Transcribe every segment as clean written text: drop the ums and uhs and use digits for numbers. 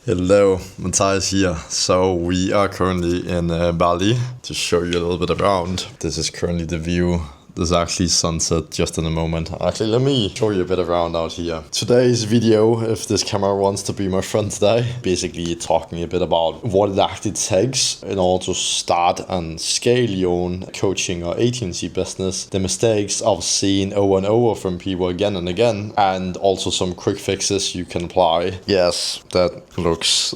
Hello, Matthias here. So we are currently in Bali to show you a little bit around. This is currently the view. There's actually sunset just in a moment. Actually, let me show you a bit around out here. Today's video, if this camera wants to be my friend today, basically talking a bit about what it actually takes in order to start and scale your own coaching or agency business, the mistakes I've seen over and over from people again and again, and also some quick fixes you can apply. Yes, that looks...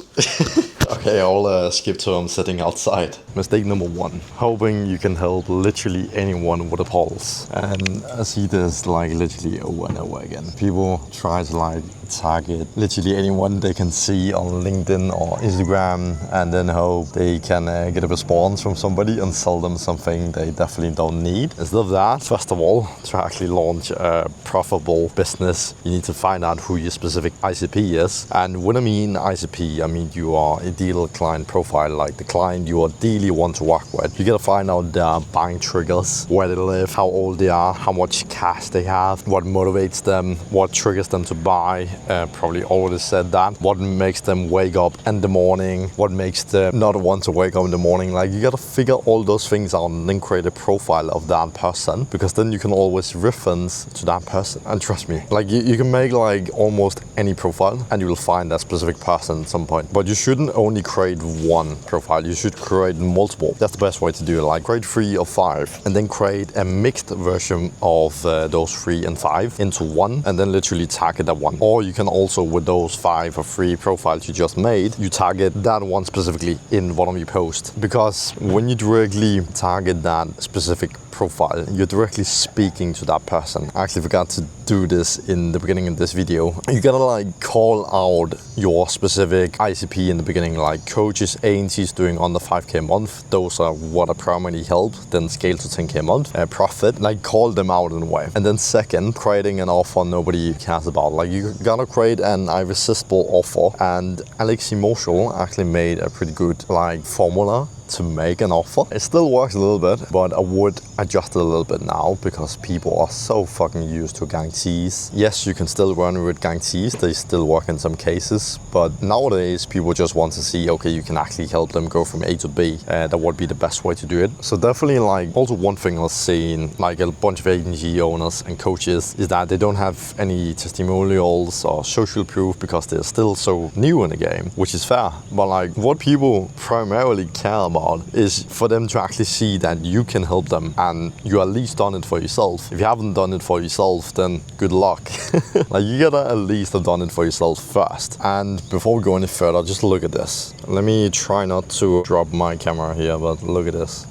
Okay, I'll skip to I'm sitting outside. Mistake number one, hoping you can help literally anyone with a pulse. And I see this literally over and over again. People try to target literally anyone they can see on LinkedIn or Instagram and then hope they can get a response from somebody and sell them something they definitely don't need. Instead of that, first of all, to actually launch a profitable business, you need to find out who your specific ICP is. And when I mean ICP, I mean you are ideal client profile, like the client you ideally want to work with. You gotta find out their buying triggers, where they live, how old they are, how much cash they have, what motivates them, what triggers them to buy. Probably already said that. What makes them wake up in the morning, what makes them not want to wake up in the morning. You gotta figure all those things out and then create a profile of that person, because then you can always reference to that person. And trust me, you can make almost any profile and you will find that specific person at some point. But you shouldn't only create one profile, you should create multiple. That's the best way to do it. Create 3 or 5 and then create a mixed version of those 3 and 5 into one, and then literally target that one. Or you can also, with those 5 or 3 profiles you just made, you target that one specifically in one of your posts. Because when you directly target that specific profile, you're directly speaking to that person. I actually forgot to do this in the beginning of this video. You gotta call out your specific ICP in the beginning, like coaches, agencies doing under 5k a month. Those are what I primarily help, then scale to 10k a month. Profit, call them out in a way. And then second, creating an offer nobody cares about. You gotta create an irresistible offer. And Alex Emotional actually made a pretty good formula to make an offer. It still works a little bit, but I would adjust it a little bit now because people are so fucking used to guarantees. Yes, you can still run with guarantees, they still work in some cases, but nowadays people just want to see, okay, you can actually help them go from A to B. That would be the best way to do it. So definitely also one thing I've seen a bunch of agency owners and coaches is that they don't have any testimonials or social proof because they're still so new in the game, which is fair. But what people primarily care about is for them to actually see that you can help them and you at least done it for yourself. If you haven't done it for yourself, then good luck. You gotta at least have done it for yourself first. And before we go any further, just look at this. Let me try not to drop my camera here, but look at this.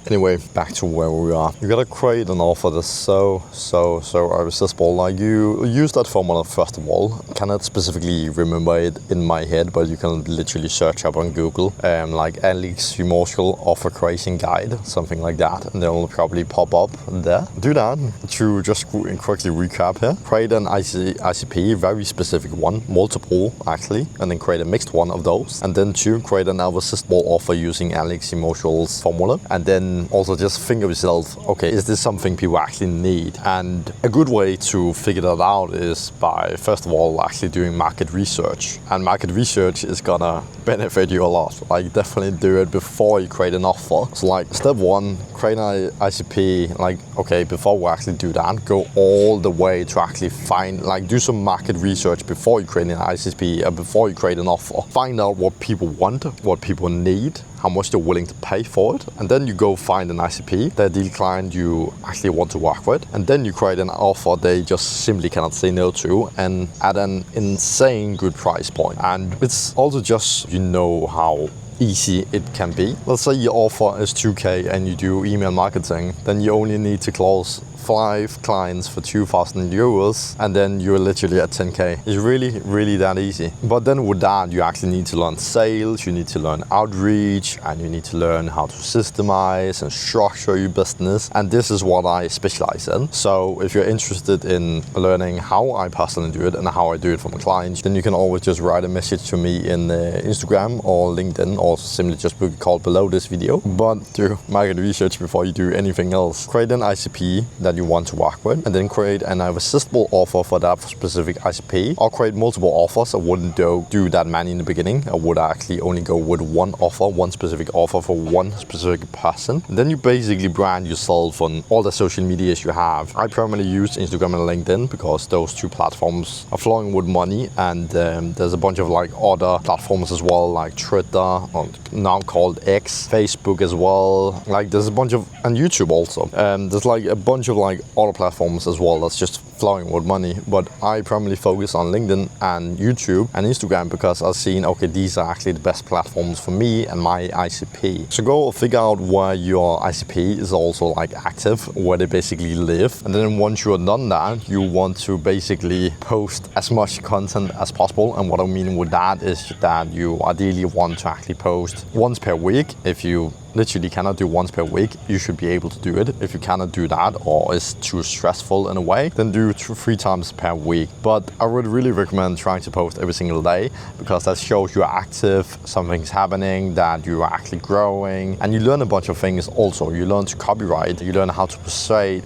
Anyway, back to where we are. You gotta create an offer that's so irresistible. You use that formula first of all. Cannot specifically remember it in my head, but you can literally search up on Google, Alex Emotional Offer Creation Guide, something like that, and they'll probably pop up there. Do that to just quickly recap here. Create an ICP, very specific one, multiple actually, and then create a mixed one of those. And then 2, create an irresistible offer using Alex Emotional's formula, and then also just think of yourself, okay, is this something people actually need? And a good way to figure that out is by, first of all, actually doing market research. And market research is gonna benefit you a lot. Definitely do it before you create an offer. So step 1, create an ICP. Okay, before we actually do that, go all the way to actually find, do some market research before you create an ICP and before you create an offer. Find out what people want, what people need, how much they're willing to pay for it, and then you go find an ICP, the ideal client you actually want to work with, and then you create an offer they just simply cannot say no to, and at an insane good price point. And it's also just how easy it can be. Let's say your offer is 2k and you do email marketing, then you only need to close 5 clients for 2,000 euros, and then you're literally at 10k. It's really that easy. But then with that, you actually need to learn sales, you need to learn outreach, and you need to learn how to systemize and structure your business. And this is what I specialize in. So if you're interested in learning how I personally do it and how I do it for my clients, then you can always just write a message to me in Instagram or LinkedIn, or simply just book a call below this video. But do market research before you do anything else. Create an ICP that that you want to work with, and then create an irresistible offer for that specific ICP, or create multiple offers. I wouldn't do that many in the beginning. I would actually only go with one offer, one specific offer for one specific person. And then you basically brand yourself on all the social medias you have. I primarily use Instagram and LinkedIn because those two platforms are flowing with money, and there's a bunch of like other platforms as well, like Twitter, or now called X, Facebook as well. Like there's a bunch of, and YouTube also. There's like a bunch of like other platforms as well that's just flowing with money, but I primarily focus on LinkedIn and YouTube and Instagram because I've seen, okay, these are actually the best platforms for me and my ICP. So go figure out where your ICP is also like active, where they basically live, and then once you are done that, you want to basically post as much content as possible. And what I mean with that is that you ideally want to actually post once per week. If you literally cannot do once per week, you should be able to do it. If you cannot do that, or it's too stressful in a way, then do 3 times per week. But I would really recommend trying to post every single day, because that shows you're active, something's happening, that you are actually growing, and you learn a bunch of things also. You learn to copyright, you learn how to persuade,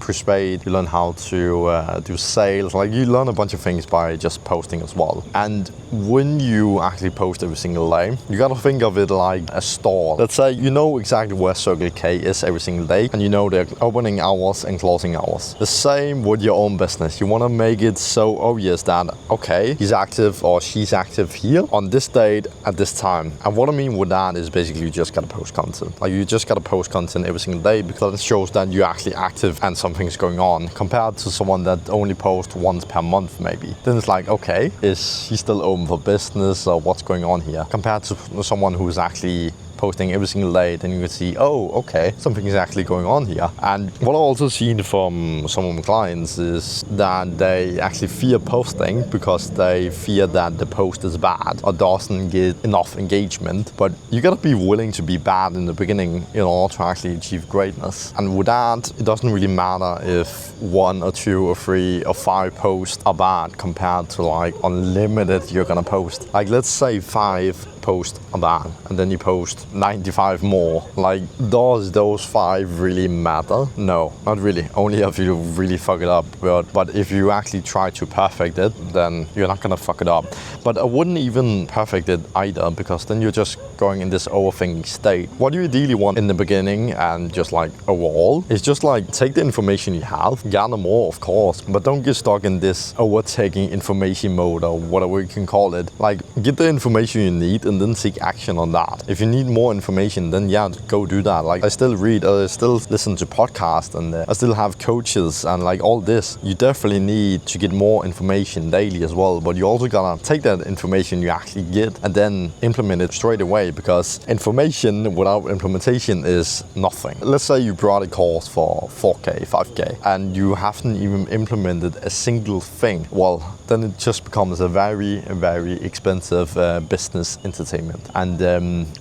you learn how to do sales. Like you learn a bunch of things by just posting as well. And when you actually post every single day, you gotta think of it like a store. Let's say you know exactly where Circle K is every single day, and you know their opening hours and closing hours. The same with your own business. You want to make it so obvious that, okay, he's active or she's active here on this date at this time. And what I mean with that is basically you just gotta post content. Like you just gotta post content every single day, because it shows that you're actually active and something's going on, compared to someone that only posts once per month maybe. Then it's like, okay, is he still open for business, or what's going on here? Compared to someone who's actually posting every single day, then you can see, oh, okay, something is actually going on here. And what I've also seen from some of my clients is that they actually fear posting because they fear that the post is bad or doesn't get enough engagement. But you gotta be willing to be bad in the beginning in order to actually achieve greatness. And with that, it doesn't really matter if 1 or 2 or 3 or 5 posts are bad compared to like unlimited you're gonna post. Like let's say 5 posts are bad, and then you post 95 more. Like, does those 5 really matter? No, not really. Only if you really fuck it up. But if you actually try to perfect it, then you're not gonna fuck it up. But I wouldn't even perfect it either, because then you're just going in this overthinking state. What you ideally want in the beginning and just like overall is just like take the information you have, gather more of course, but don't get stuck in this overtaking information mode or whatever you can call it. Like get the information you need and then take action on that. If you need more information, then yeah, go do that. Like I still read, I still listen to podcasts, and I still have coaches and like all this. You definitely need to get more information daily as well, but you also gotta take that information you actually get and then implement it straight away, because information without implementation is nothing. Let's say you brought a course for 4K, 5K, and you haven't even implemented a single thing. Well, then it just becomes a very, very expensive business entertainment. And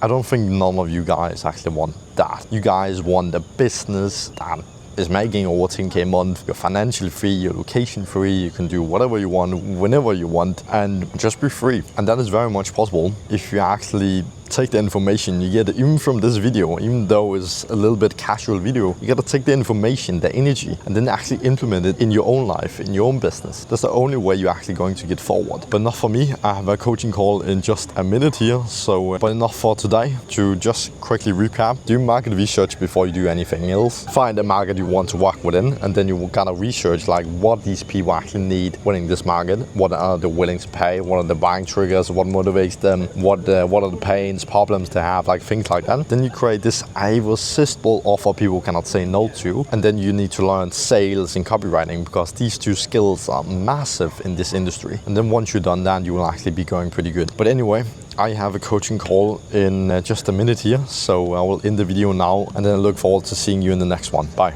I don't think none of you guys actually want that. You guys want a business that is making over 10K a month. You're financially free, you're location free, you can do whatever you want, whenever you want, and just be free. And that is very much possible if you actually take the information you get even from this video, even though it's a little bit casual video. You gotta take the information, the energy, and then actually implement it in your own life, in your own business. That's the only way you're actually going to get forward. But not for me. I have a coaching call in just a minute here, so but enough for today. To just quickly recap, do market research before you do anything else. Find a market you want to work within, and then you gotta research like what these people actually need within this market. What are they willing to pay? What are the buying triggers? What motivates them? What are the pains, problems they have, like things like that. Then you create this irresistible offer people cannot say no to, and then you need to learn sales and copywriting, because these 2 skills are massive in this industry. And then once you're done that, you will actually be going pretty good. But anyway, I have a coaching call in just a minute here, so I will end the video now, and then I look forward to seeing you in the next one. Bye.